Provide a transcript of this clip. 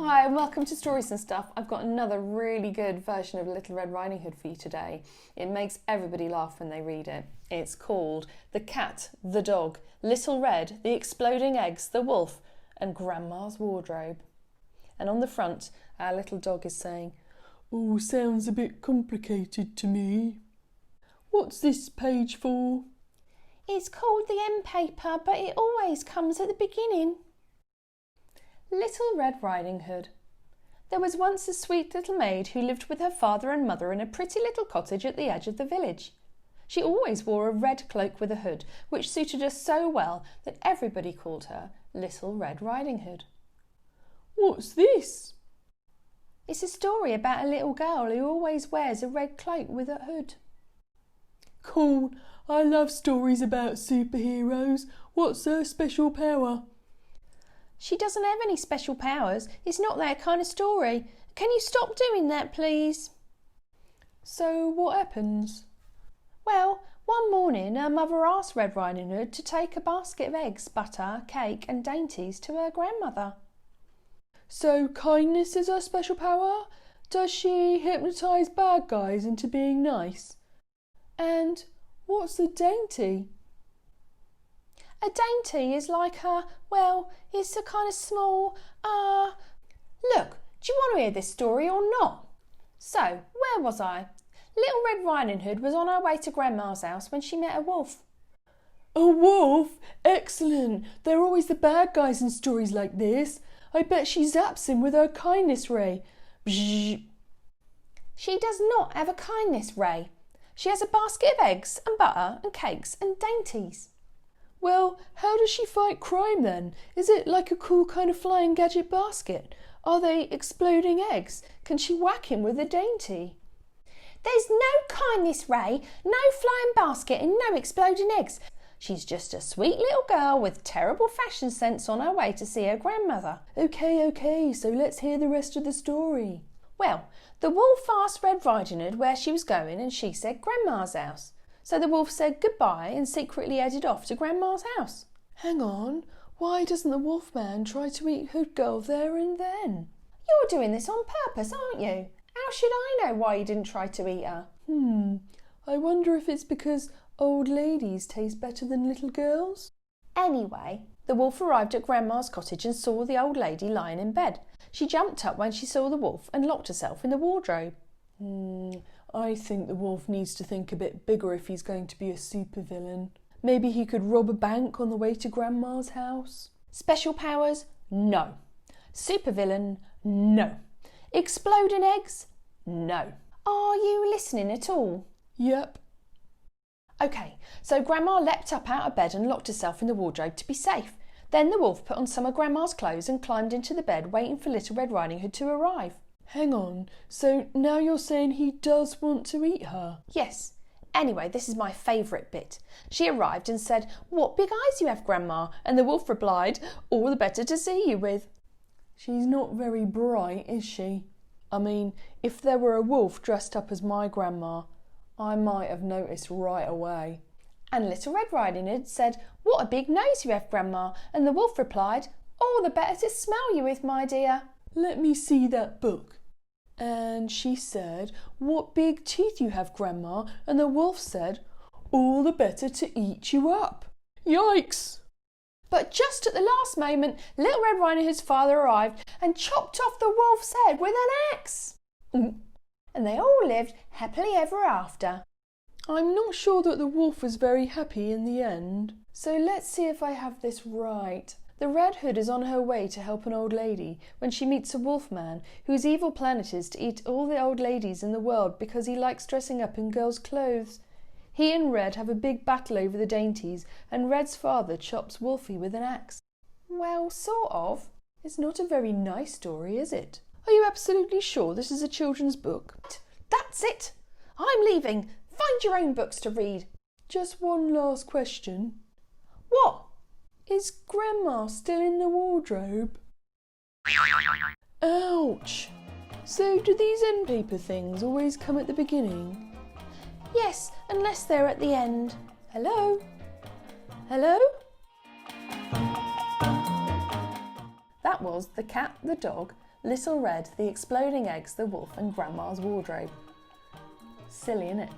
Hi and welcome to Stories and Stuff. I've got another really good version of Little Red Riding Hood for you today. It makes everybody laugh when they read it. It's called The Cat, the Dog, Little Red, The Exploding Eggs, The Wolf and Grandma's Wardrobe. And on the front, our little dog is saying, "Oh, sounds a bit complicated to me. What's this page for?" "It's called the end paper, but it always comes at the beginning." Little Red Riding Hood. There was once a sweet little maid who lived with her father and mother in a pretty little cottage at the edge of the village. She always wore a red cloak with a hood, which suited her so well that everybody called her Little Red Riding Hood. "What's this?" "It's a story about a little girl who always wears a red cloak with a hood." "Cool. I love stories about superheroes. What's her special power?" "She doesn't have any special powers. It's not that kind of story. Can you stop doing that, please?" "So what happens?" "Well, one morning her mother asked Red Riding Hood to take a basket of eggs, butter, cake and dainties to her grandmother." "So kindness is her special power? Does she hypnotise bad guys into being nice? And what's a dainty?" "A dainty is like it's a kind of small, Look, do you want to hear this story or not? So, where was I? Little Red Riding Hood was on her way to Grandma's house when she met a wolf." "A wolf? Excellent. They're always the bad guys in stories like this. I bet she zaps him with her kindness ray. Bzzz." "She does not have a kindness ray. She has a basket of eggs and butter and cakes and dainties." "Well, how does she fight crime then? Is it like a cool kind of flying gadget basket? Are they exploding eggs? Can she whack him with a dainty?" "There's no kindness ray, no flying basket and no exploding eggs. She's just a sweet little girl with terrible fashion sense on her way to see her grandmother." Okay, so let's hear the rest of the story." "Well, the wolf asked Red Riding Hood where she was going and she said Grandma's house. So the wolf said goodbye and secretly headed off to Grandma's house." Hang on, why doesn't the wolf man try to eat Hood Girl there and then? "You're doing this on purpose, aren't you? How should I know why you didn't try to eat her?" I wonder if it's because old ladies taste better than little girls? Anyway, the wolf arrived at Grandma's cottage and saw the old lady lying in bed. She jumped up when she saw the wolf and locked herself in the wardrobe. I think the wolf needs to think a bit bigger if he's going to be a supervillain. Maybe he could rob a bank on the way to Grandma's house? Special powers? No. Supervillain? No. Exploding eggs? No. Are you listening at all? Yep. Okay, so Grandma leapt up out of bed and locked herself in the wardrobe to be safe. Then the wolf put on some of Grandma's clothes and climbed into the bed waiting for Little Red Riding Hood to arrive. Hang on, so now you're saying he does want to eat her? Yes. Anyway, this is my favourite bit. She arrived and said, "What big eyes you have, Grandma?" And the wolf replied, "All the better to see you with." She's not very bright, is she? I mean, if there were a wolf dressed up as my grandma, I might have noticed right away. And Little Red Riding Hood said, "What a big nose you have, Grandma." And the wolf replied, "All the better to smell you with, my dear." Let me see that book. And she said, "What big teeth you have, Grandma." And the wolf said, "All the better to eat you up." Yikes! But just at the last moment, Little Red Riding Hood's father arrived and chopped off the wolf's head with an axe. And they all lived happily ever after. I'm not sure that the wolf was very happy in the end. So let's see if I have this right. The Red Hood is on her way to help an old lady when she meets a wolf man whose evil plan it is to eat all the old ladies in the world because he likes dressing up in girls' clothes. He and Red have a big battle over the dainties and Red's father chops Wolfie with an axe. Well, sort of. It's not a very nice story, is it? Are you absolutely sure this is a children's book? That's it. I'm leaving. Find your own books to read. Just one last question. What? Is Grandma still in the wardrobe? Ouch! So do these end paper things always come at the beginning? Yes, unless they're at the end. Hello? Hello? That was The Cat, the Dog, Little Red, the Exploding Eggs, the Wolf and Grandma's Wardrobe. Silly, innit?